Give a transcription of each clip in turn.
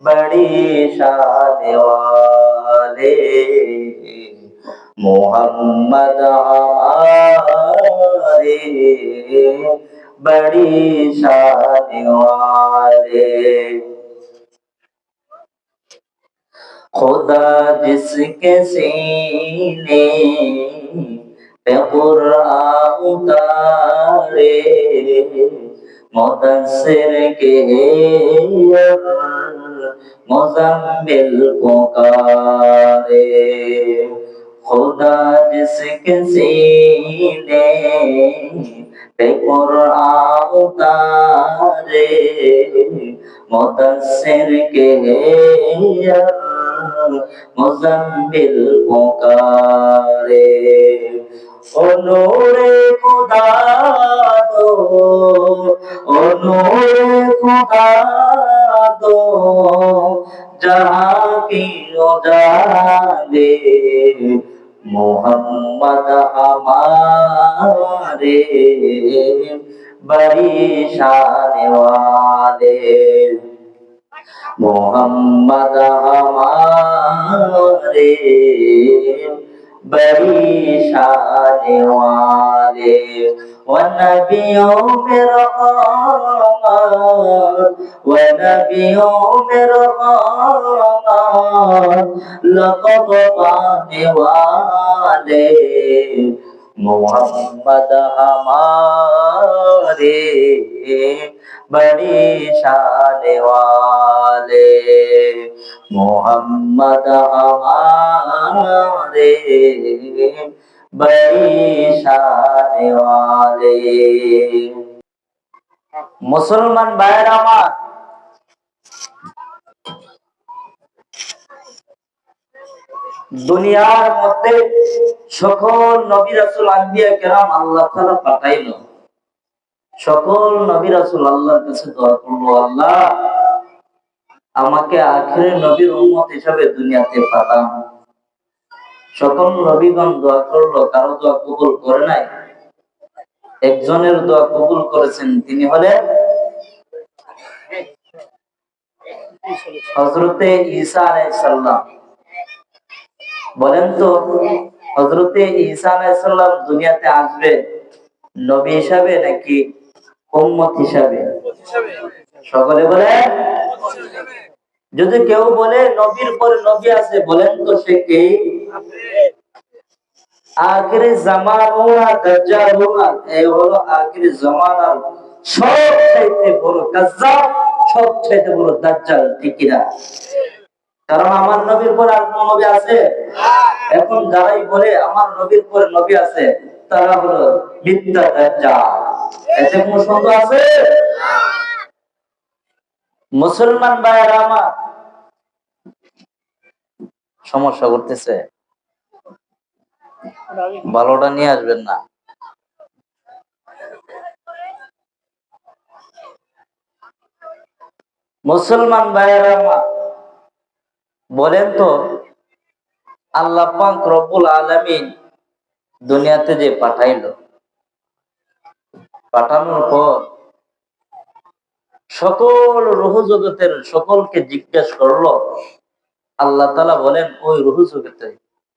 बड़ी शान वाले मोहम्मद हमारे बड़ी शान वाले। खुदा जिसके सीने पे कुरान उतारे मुदस्सिर के मुज़म्मिल पुकारे। खुदा जिसके सीने पे कुरान उतारे मुदस्सिर के मुज़म्मिल पुकारे। ओ नूरे खुदा दो, ओ नूरे खुदा दो, जहां की उजाले मोहम्मद हमारे बड़ी शान वाले। मोहम्मद हमारे बड़ी शान वाले। व नबियों में रहमत, व नबियों में रहमत लक़ब पाने वाले मोहम्मद हमारे बड़ी शान वाले। मोहम्मद हमारे बड़ी शान वाले। मुसलमान भाइरा আমার, দুনিয়ার মধ্যে সকল নবী রাসূল আম্বিয়া কেরাম আল্লাহ তাআলা পাঠাইলো। সকল নবী রাসূল আল্লাহর কাছে দোয়া করলো, আল্লাহ আমাকে আখিরের নবীর উম্মত হিসেবে দুনিয়াতে পাঠান। সকল নবীগণ দোয়া করলো, কারো দোয়া কবুল করে নাই। একজনের দোয়া কবুল করেছেন, তিনি হলেন হযরতে ঈসা আলাইহিস সালাম। বলেন তো হযরতে ঈসা আলাইহিস সালাম দুনিয়াতে আসবে নবী হিসাবে নাকি উম্মত হিসাবে? সকলে বলে। যদি কেউ বলে নবীর পরে নবী আছে, বলেন তো সে কে? আখিরি জামানুনা দাজ্জালুনা, এই হলো আখিরি জামানার সবচাইতে বড় কাজ্জাব, সবচাইতে বড় দাজ্জাল, ঠিক কি না? কারণ আমার নবীর পরে আর কোন নবী আছে? এখন যারাই বলে আমার নবীর পরে নবী আছে, তারা হলো মিথ্যা দাজ্জাল। এতে কোনো সন্দেহ আছে? মুসলমান ভাইয়েরা আমার, সমস্যা করতেছে, ভালোটা নিয়ে আসবেন না। মুসলমান ভাইয়েরা আমার, বলেন তো আল্লাহ পাক রব্বুল আলামিন দুনিয়াতে যে পাঠাইলো, পাঠানোর পর সকল রূহ জগতের সকলকে জিজ্ঞেস করলো। আল্লাহ তাআলা বলেন ওই রূহ জগতে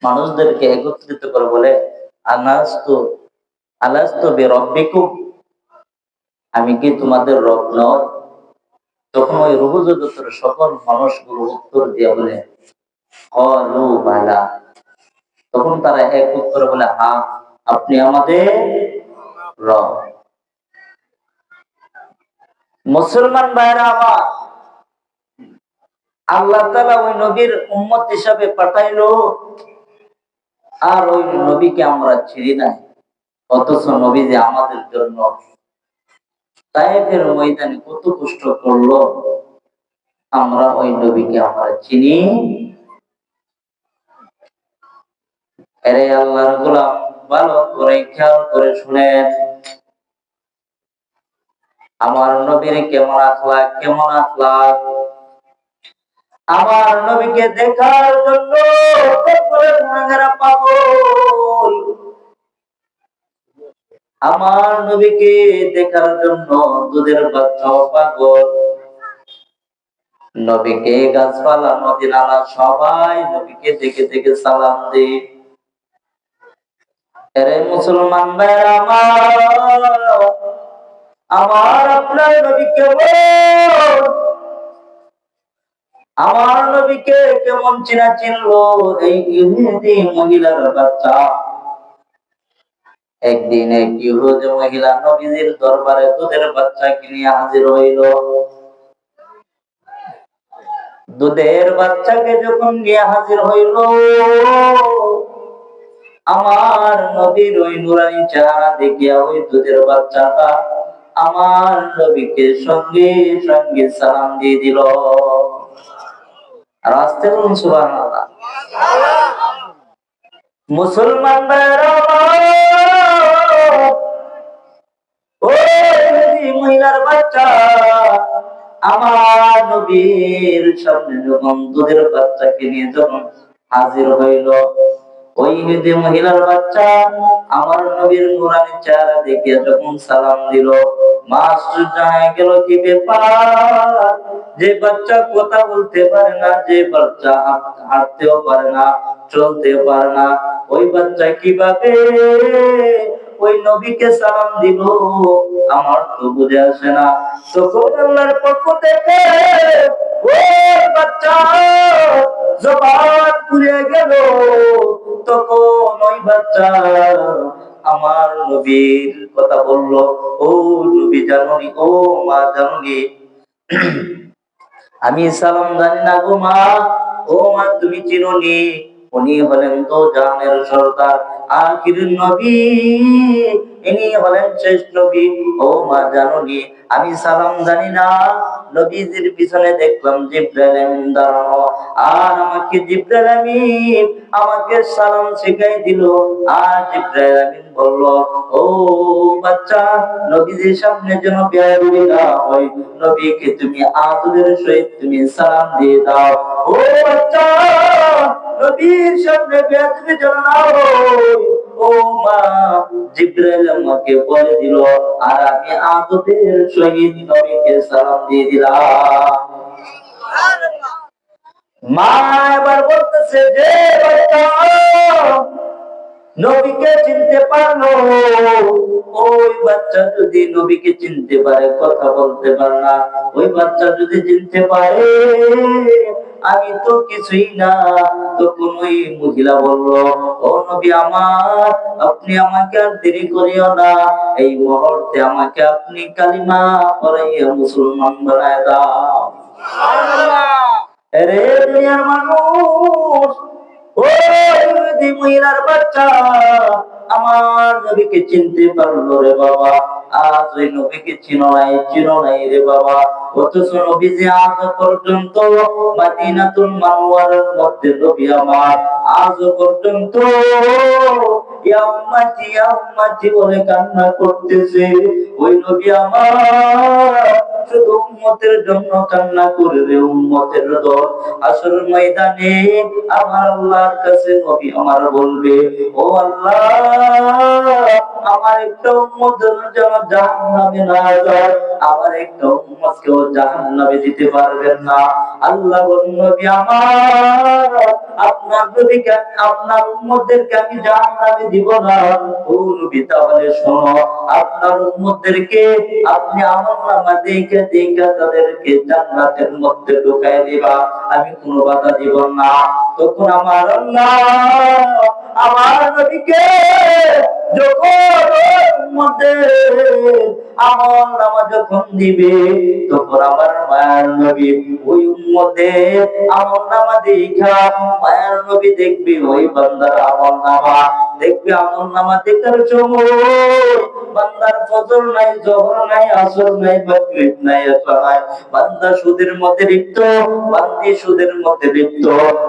মানুষদেরকে একত্রিত করে বলে, আলাস্তু বিরাব্বিকুম, আমি কি তোমাদের রব নই? তখন ওই রূহ জগতের সকল মানুষগুলো উত্তর দিয়ে বলে ক্বালু বালা। তখন তারা এক উত্তরে বলে, হ্যাঁ আপনি আমাদের রব। মুসলমান ভাইরা আমার, আল্লাহ তাআলা ওই নবীর উম্মত হিসাবে পাঠাইলো, আর ওই নবীকে আমরা চিনি না। অথচ নবী যে আমাদের জন্য তায়েফের ময়দানে কত কষ্ট করলো, আমরা ওই নবীকে আমরা চিনি। আরে আল্লাহর গোলাম, ভালো করে খেয়াল করে শুনেন, আমার নবীর কেমন আখলাক, কেমন আখলাক। আমার নবীকে দেখার জন্য পাগল, আমার নবীকে দেখার জন্য দুধের বাচ্চাও পাগল। নবীকে গাছপালা নদী নালা সবাই নবীকে দেখে দেখে সালাম দেয়। এরে মুসলমান ভাইরা আমার আপনার নবী কেমন, আমার নবীকে কেমন চিনা চিনলো এই ইহুদি মহিলার বাচ্চা। একদিন এক ইহুদি মহিলা নবীজির দরবারে দুধের বাচ্চাকে নিয়ে হাজির হইল। দুধের বাচ্চাকে যখন নিয়ে হাজির হইল, আমার নবীর ওই নুরানি চেহারা দেখিয়া ওই দুধের বাচ্চাটা আমার নবীকে সঙ্গে সঙ্গে সালাম দিয়ে দিল। আর আসতে বলুন সুবহানাল্লাহ। মুসলমান মহিলার বাচ্চা আমার নবীর সামনে যখন দুধের বাচ্চাকে নিয়ে যখন হাজির হইল, ওই ইহুদি মহিলার বাচ্চা আমার নবীর নুরানি চেহারা দেখিয়া যখন সালাম দিল, মাস্টার জানা গেল কি ব্যাপার, যে বাচ্চা কথা বলতে পারে না, যে বাচ্চা হাঁটতেও পারে না, চলতে পারে না, ওই বাচ্চা কিভাবে ওই নবীকে সালাম দিব আমার তো বুঝে আসে না। তখন আল্লাহর পক্ষ থেকে ওই বাচ্চা জবান খুলে গেল। তখন ওই বাচ্চা আমার নবীর কথা বলল, ও নবী জানুনি, ও মা জানুনি, আমি সালাম জানি না গো মা, ও মা তুমি চিনোনি, উনি হলেন তো জানের সর্দার আখিরের নবী, ইনি হলেন শেষ নবী, ও মা জানোনি আমি সালাম জানি না। নবীজির পিছনে দেখলাম জিবরাইল আমিন দাঁড়ানো, আর আমাকে জিবরাইল আমিন আমাকে সালাম শিখাই দিল। আর জিবরাইল আমিন বলল, ও বাচ্চা, নবীজির সামনে যেন বেয়াদবি না হয়, নবীকে তুমি আদরের সহিত তুমি সালাম দিয়ে দাও। ও বাচ্চা, নবীর সামনে বেয়াদবি যেন না হয়। ও মা, জিবরাইল আমাকে বলে দিল, আর আমি আদরের সহিত নবীকে সালাম দিয়ে দিলাম। মা এবার বলতেছে যে বাচ্চা নবীকে চিনতে পারলো, ওই বাচ্চা যদি নবীকে চিনতে পারে, কথা বলতে পারে না, ওই বাচ্চা যদি চিনতে পারে আমি তো কিছুই না। তখন ওই মহিলা বলল, ও নবী আমার, আপনি আমাকে আর দেরি করিও না, এই মুহূর্তে আমাকে আপনি কালিমা পড়াইয়া মুসলমান বানায় দাও। আরে দুনিয়ার মানুষ, ওই মহিলার বাচ্চা আমার নবীকে চিনতে পারলো রে বাবা, আজ ওই নবীকে চিনো নাই রে বাবা। অথচ নবীজি আজ পর্যন্ত মদিনাতুল মুনাওয়ারার মধ্যে নবী আমার আজ পর্যন্ত ইয়া উম্মতি ইয়া উম্মতি বলে কান্না করতেছে। ওই নবী আমার শুধু উম্মতের জন্য কান্না করে রে উম্মতের দল। আসল ময়দানে আমার আল্লাহর কাছে নবী আমার বলবে, ও আল্লাহ, আমার একটা উম্মত যেন জাহান্নামে না যায়, আমার একটা উম্মতকেও জাহান্নামে দিতে পারবেন না। আল্লাহ বলেন, নবী আমার, আপনার নবীকে আপনার উম্মতদেরকে আমি জাহান্নামে দিব না। ও নবী, তাহলে শোনো, আপনার উম্মতদেরকে আপনি আমলনামা দেখে দেখে তাদেরকে জান্নাতের মধ্যে ঢুকায় দিবা, আমি কোনো বাধা দিব না। তখন আমার আল্লাহ আমার নবীকে যখন মধ্যে আমলনামা যখন দিবে, তখন আমার মায়ের নবী ওই উম্মতের আমলনামা দেখা মায়ের নবী দেখবে ওই বান্দার আমলনামা, দেখবে আমলনামা দেখার সময় বান্দার ফজর নাই, জোহর নাই, আসর নাই, মাগরিব নাই, এশা নাই, বান্দা সুদের মধ্যে লিপ্ত, বান্দি সুদের মধ্যে লিপ্ত,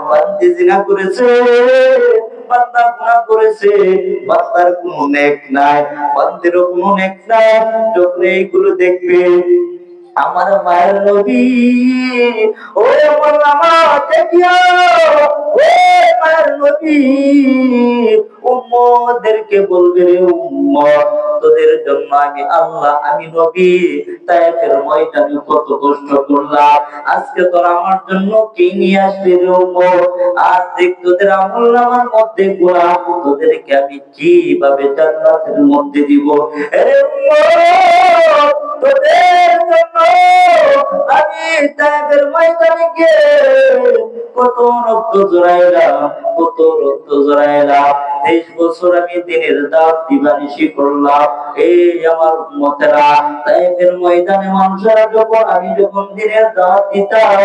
বান্দি জিনা করেছে, বান্দা গুনাহ করেছে, বান্দার কোনো নেক নাই, বান্দিরও কোনো নেক নাই। যখন এইগুলো দেখবে আমার মায়ের নবী, ও আমার নামাজ দেখিয়া, ও মায়ের নবী উম্মতদেরকে বলবে, রে উম্মত, তোদের জন্য আমি আল্লাহ, আমি নবী তায়েফের ময়দানে কত কষ্ট করলাম, আজকে তোরা আমার জন্য কি নিয়ে আসলি রে উম্মত? আজ দেখ তোদের আমলনামার মধ্যে গুনাহ, তোদেরকে আমি কিভাবে জান্নাতের মধ্যে দিব। আরে উম্মত, তোদের জন্য আমি তায়েফের ময়দানে গিয়ে কত রক্ত জড়াইলাম, কত রক্ত জড়াইলাম। 23 বছর আমি দিনের দাওয়াত দিবানিশি করলাম। এই আমার উম্মতেরা, তায়েফের ময়দানে মানুষেরা যখন, আমি যখন দিনের দাওয়াত দিতাম,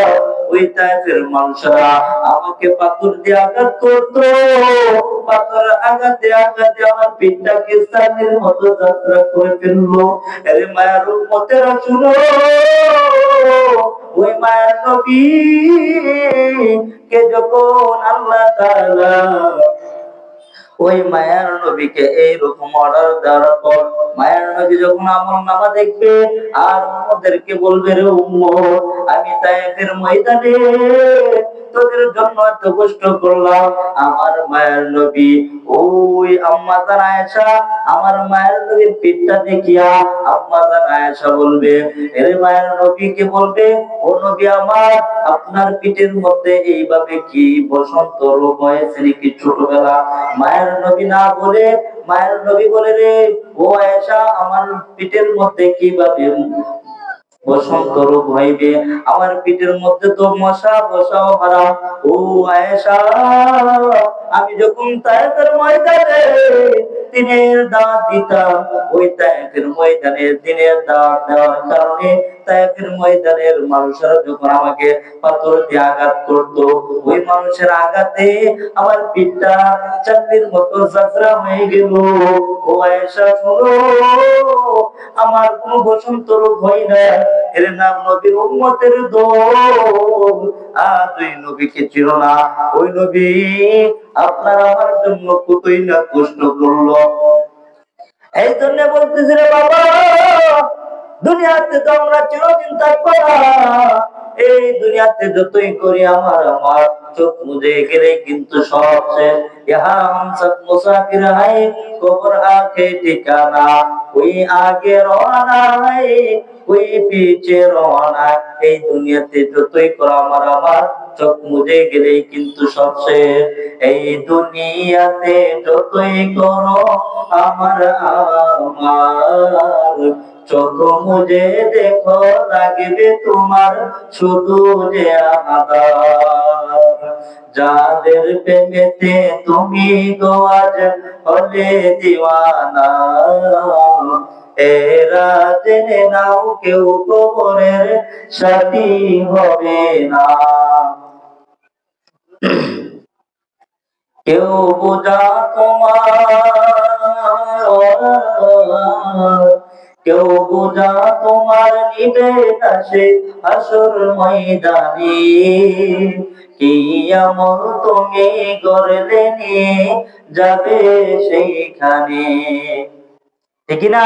ওই তায়েফের মানুষেরা আমাকে পাথর দিয়ে আঘাত করতো। পাথর আঘাতে আঘাতে আমার পিঠটাকে সালের মতো যাত্রা করে ফেললো। আরে মায়ের উম্মতেরা শুনো, ওই মায়ের নবী কে যখন আল্লাহ তাআলা ওই মায়ের নবীকে এইরকম অর্ডার দেওয়ার পর, মায়ের নবী যখন আমলনামা দেখবে আর ওদেরকে বলবে, রে উম্মত, আমি তায়েফের ময়দানে তোদের জন্য এত কষ্ট করলাম। আমার মায়ের নবী, ওই আম্মা জান আয়েশা, আমার মায়ের নবীর পিঠটা দেখিয়া আম্মা জান আয়েশা বলবে, এর মায়ের নবীকে বলবে, ও নবী আমার, আপনার পিঠের মধ্যে এইভাবে কি বসন্ত রোগ হয়েছে নাকি ছোটবেলা? মায়ের নবী না বলে, মায়ের নবী বলে, রে ও আয়েশা, আমার পিঠের মধ্যে কিভাবে বসন্ত রোগ হইবে? আমার পিঠের মধ্যে তো মশা বসাও হারাম। ও আয়েশা, আমি যখন তায়েফের ময়দানে দিনের দাওয়াত দিতাম, ওই তায়েফের ময়দানে দিনের দাওয়াত দেওয়ার কারণে তায়েফের ময়দানের মানুষেরা যখন আমাকে পাথর দিয়ে আঘাত করতো, ওই মানুষের আঘাতে আমার পিঠটা চাকরির মতো যাত্রা হয়ে গেল। ও আয়েশা শোনো, আমার কোনো বসন্ত রোগ হয় না, এর নাম নবীর উম্মতের দোষ। ওই নবীকে চিনো না? ওই নবী আপনার আমার জন্য কতই না কষ্ট করলো। এই জন্য বলতেছি, রে বাবা, দুনিয়াতে তো আমরা চিরদিন থাকবো না। এই দুনিয়াতে যতই করি আমার আমার চোখ মুজে গেলে কিন্তু সব শেষ। ইহা हम सब मुसाफिर है, कब्र आके ठिकाना, कोई आगे रवाना है, कोई पीछे रवाना। এই দুনিয়াতে যতই করো আমার আমার চোখ মুজে গেলে কিন্তু সব শেষ। এই দুনিয়াতে যতই করো আমার আমার চোখ মুজে দেখো, লাগবে তোমার শুধু যে আহার। যাদের প্রেমেতে তুমি গো আজ হলে দিওয়ানা, এরা জেনে নাও কেউ কবরের সাথী হবে না। কেউ বোঝা তোমার, কেউ বোঝা তোমার নিবে না সে হাসর ময়দানে। কি আমল তুমি গড়লে নিয়ে যাবে সেইখানে। ঠিক না?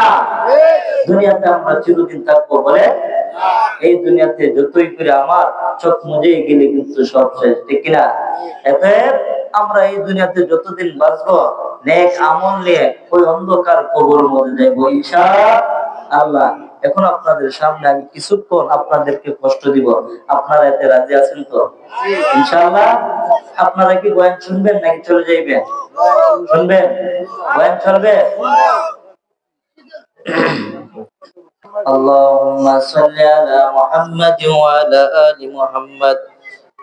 দুনিয়াতে আমরা চিরদিন থাকবো বলে? এই দুনিয়াতে যতই করে আমার চোখ মুজে গেলে কিন্তু সব শেষ। ঠিক না? এতে আমরা এই দুনিয়াতে যতদিন বাঁচবো, নেক আমল নিয়ে ওই অন্ধকার কবর মধ্যে যাইবো ইনশাআল্লাহ। এখন আপনাদের সামনে আমি কিছুক্ষণ আপনাদেরকে কষ্ট দিব, আপনারা এতে রাজি আছেন তো? ইনশাআল্লাহ। আপনারা কি বয়ান শুনবেন নাকি চলে যাইবেন? শুনবেন? বয়ান চলবে? اللهم صل على محمد وعلى آل محمد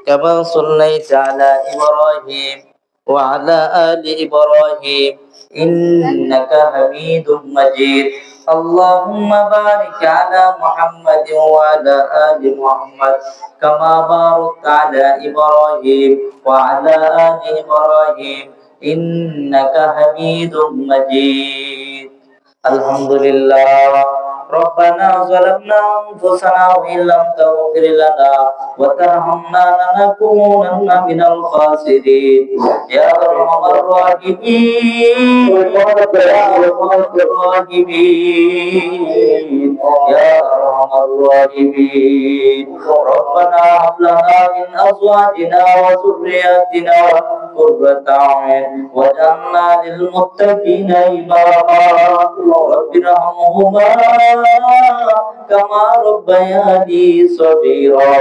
كما صليت على إبراهيم وعلى آل إبراهيم إنك حميد مجيد. اللهم بارك على محمد وعلى آل محمد كما باركت على إبراهيم وعلى آل إبراهيم إنك حميد مجيد. الحمد لله. ربنا ظلمنا أنفسنا وإن لم تغفر لنا وترحمنا لنكونن من الخاسرين. يا أرحم الراحمين، يا أرحم الراحمين. يا أرحم الراحمين ربنا هب لنا من أزواجنا وذرياتنا قرة أعين واجعلنا للمتقين إماما رب ارحمهما كما ربياني صغيرا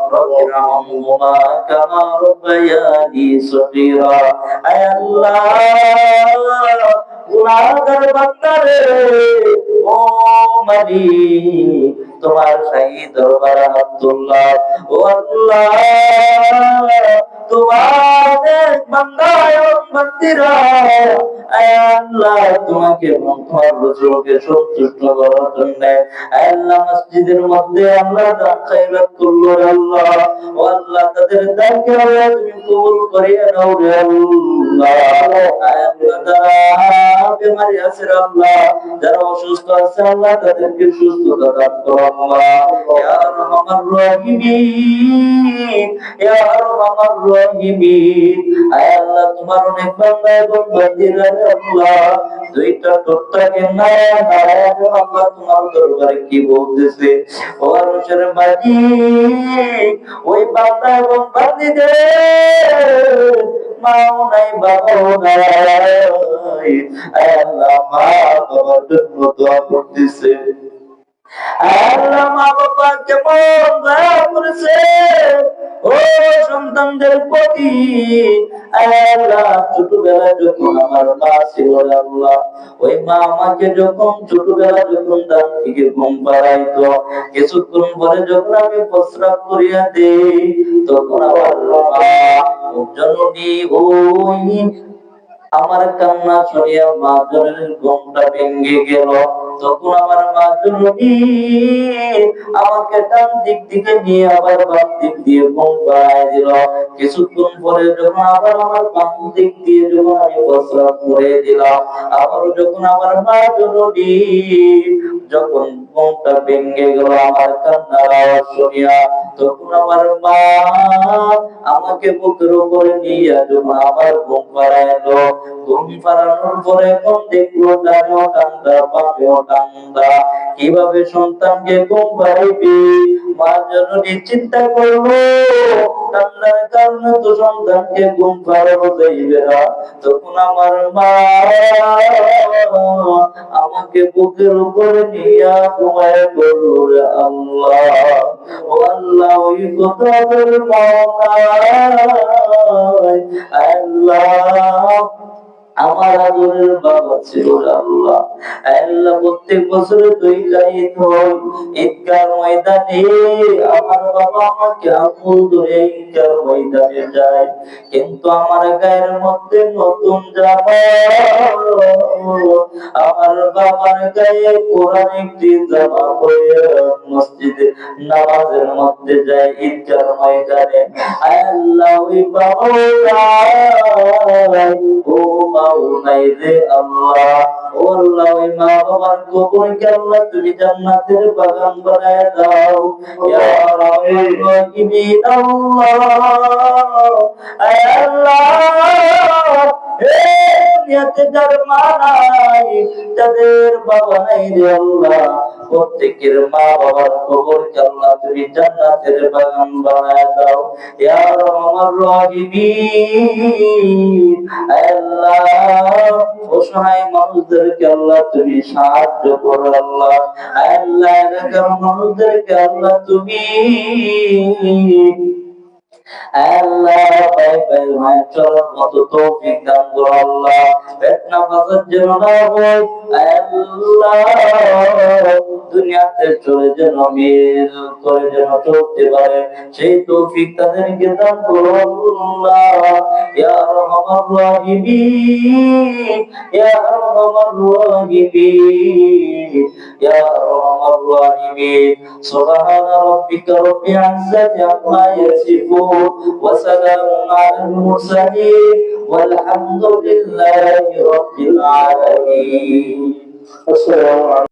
رب ارحمهما كما ربياني صغيرا أي الله গুনাহগার বান্দারে ও মালিক তোমার শাহী দরবারে হাত তুললাম ও আল্লাহ তোমার বান্দা এবং বান্দিরা আয় আল্লাহ তোমাকে এবং তোমার রাসূলকে সন্তুষ্ট করার জন্য আয় আল্লাহ মসজিদের মধ্যে আল্লাহ দান খায়রাত করলো আল্লাহ ও আল্লাহ তাদের দানকে আল্লাহ তুমি কবুল করিয়ে নাও রে আল্লাহ আয় আল্লাহ বেমারি আছে আল্লাহ যারা অসুস্থ আছে আল্লাহ তাদেরকে সুস্থতা দান করো আল্লাহ ইয়া আরহামার রাহিমিন ইয়া আরহামার রাহিমিন আয় আল্লাহ তোমার অনেক বান্দা এবং বান্দীরা আল্লাহ দুইটা টুকটাকে নারায়ণ আল্লাহ তোমার দরবারে কি বলতেছে ও আরশের মালিক ওই বান্দা এবং বান্দীদের মাও নাই বাবাও নাই আল্লাহ মা বাবার জন্য দোয়া করতেছে আল্লাহ মা বাবা কেমন দয়া করেছে ও সন্তানদের প্রতি আল্লাহ ছোটবেলায় যখন আমার মা ছিল আল্লাহ ওই মা আমাকে যখন ছোটবেলা যখন দান থেকে ঘুম পাড়াইতো কিছুক্ষণ পরে যখন আমি প্রস্রাব করিয়া দেই তখন আমার মা জননী ওই আমার কান্না শুনিয়া মা জননীর ঘুমটা ভেঙে গেল তখন আমার মা জননী আমাকে ডান দিক থেকে নিয়ে আবার বাম দিক দিয়ে ঘুম পাড়ায় দিল কিছুক্ষণ পরে যখন আবার আমার বাম দিক দিয়ে যখন আমি প্রস্রাব করে দিলাম আবার যখন আমার মা জননী যখন ঘুমটা ভেঙে গেল আমার কান্নার আওয়াজ শুনিয়া তখন আমার মা আমাকে বুকের উপরে নিয়ে যখন আবার ঘুম পাড়াইলো ঘুম পাড়ানোর পরে এখন দেখলো ডানেও টান্দা বামেও টান্দা কিভাবে সন্তানকে ঘুম পাড়াইবে মা জননী চিন্তা করলো টান্দার কারণে তো সন্তানকে ঘুম পাড়ানো যাইবে না তখন আমার মা আমাকে বুকের উপরে নিয়ে ঘুমায় করলো রে আল্লাহ ও আল্লাহ ওই কথা বলবো আল্লাহ আমার আদরের বাবা ছিল আল্লাহ আল্লাহ প্রত্যেক বছর দুইটা ঈদ হয় ঈদগার ময়দানে আমার বাবা আমাকে আঙুল ধরে ঈদগার ময়দানে যায় কিন্তু আমার গায়ের মধ্যে নতুন জামা আমার বাবার গায়ে কোরআন একটি জামা পরে মসজিদে নামাজের মধ্যে যায় ঈদগার ময়দানে আল্লাহ ওই বাবা ও নাই রে আল্লাহ ও আল্লাহ ওই মা বাবার কবরকে আল্লাহ তুমি জান্নাতের বাগান বানায় দাও ইয়া রাব্বুল রাহিমিন আল্লাহ হে দুনিয়াতে যার মা নাই যাদের বাবা নাই রে আল্লাহ প্রত্যেকের মা বাবার কবরকে আল্লাহ তুমি জান্নাতের বাগান বানায় দাও ইয়া রাহমার রাহিমিন আল্লাহ অসহায় মানুষদেরকে আল্লাহ তুমি সাহায্য করো আল্লাহ আল্লাহ এলাকার মানুষদেরকে আল্লাহ তুমি আল্লাহ ভাই ভাই ভাই চলার মতো তৌফিক দান করো আল্লাহ ফিতনা ফাসাদ যেন না হয় আল্লাহ দুনিয়াতে চলে যেন মিল করে যেন চলতে পারে সেই তৌফিক তাদেরকে দান করো আল্লাহ ইয়া আরহামার রাহিমিন ইয়া আরহামার রাহিমিন ইয়া আরহামার রাহিমিন সুবহানা রাব্বিকা রাব্বিল ইজ্জাতি আম্মা ইয়াসিফুন وسلام على المرسلين والحمد لله رب العالمين. السلام عليكم.